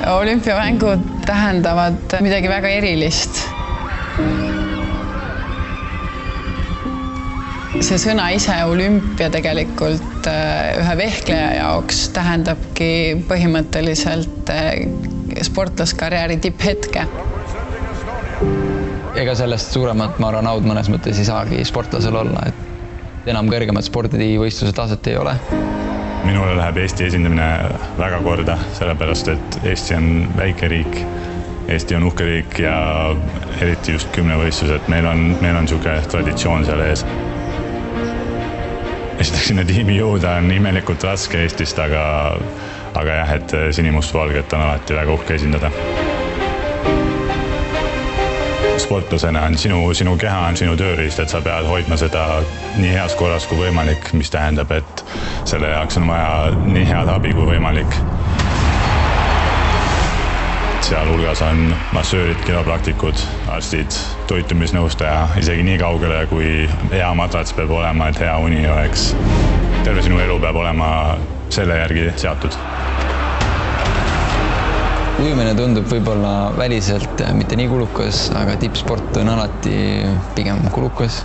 Olümpiamängud tähendavad midagi väga erilist. See sõna ise olümpia tegelikult ühe vehkleja jaoks tähendabki põhimõtteliselt sportlaskarjääri tipphetke. Ega sellest suuremat maranõud mõnes mõttes ei saagi sportlasel olla, et enam kõrgemat spordivõistluse taset ei ole. Minule läheb Eesti esindamine väga korda, sellepärast et Eesti on väike riik. Eesti on uhke riik ja eriti just kümnevõistlused. Meil on niisugune traditsioon seal ees. Esiteks sinna tiimi jõuda on imelikult raske Eestist, aga jah, et sinimustvalget on alati väga uhke esindada. Sportlasena on sinu keha on sinu tööriist, et sa pead hoidma seda nii heas korras kui võimalik, mis tähendab, et selle jaoks on vaja nii head abi kui võimalik. Sealhulgas on massöörid, kiropraktikud, arstid, toitumisnõustaja, isegi nii kaugele, kui hea matrats peab olema, et hea uni oleks. Terve sinu elu peab olema selle järgi seatud. Ujumine tundub võib-olla väliselt mitte nii kulukas, aga tippsport on alati pigem kulukas.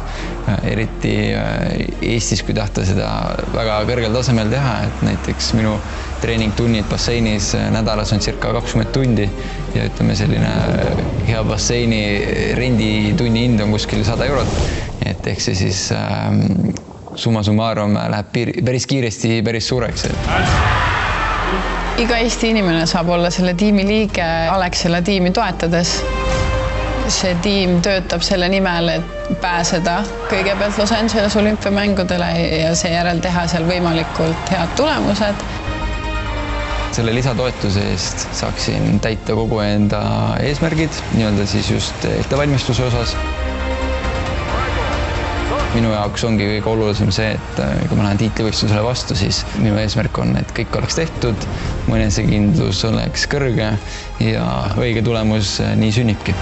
Eriti Eestis, kui tahta seda väga kõrgel tasemel teha, et näiteks minu treeningtunnid basseinis nädalas on circa 20 tundi ja ütleme selline hea basseini renditunni hind on kuskil 100 €. Et ehk see siis summa summarum läheb päris kiiresti päris suureks. Iga Eesti inimene saab olla selle tiimi liige Alexela tiimi toetades. See tiim töötab selle nimel, et pääseda kõigepealt Los Angeles olümpiamängudele ja seejärel teha seal võimalikult head tulemused. Selle lisatoetuse eest saaksin täita kogu enda eesmärgid, nii-öelda siis just ettevalmistuse osas. Minu jaoks ongi kõige olulisem see, et kui ma lähen tiitlivõistlusele vastu, siis minu eesmärk on, et kõik oleks tehtud, mu enesekindlus oleks kõrge ja õige tulemus nii sünnibki.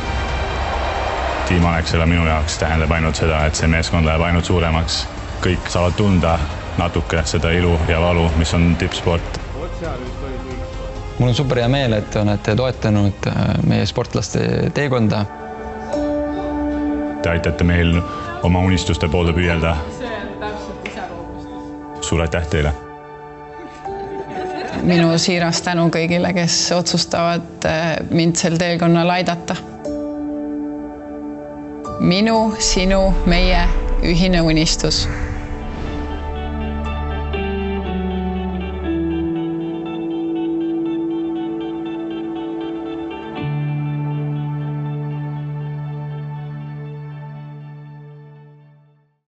Tiim Alexela minu jaoks tähendab ainult seda, et see meeskond läheb ainult suuremaks. Kõik saavad tunda natuke seda ilu ja valu, mis on tippsport. Mul on super hea meel, et olete toetanud meie sportlaste teekonda. Te aitate meil oma unistuste poole püüelda. Suur aitäh teile! Minu siiras tänu kõigile, kes otsustavad mind sel teekonnal aidata. Minu, sinu, meie ühine unistus.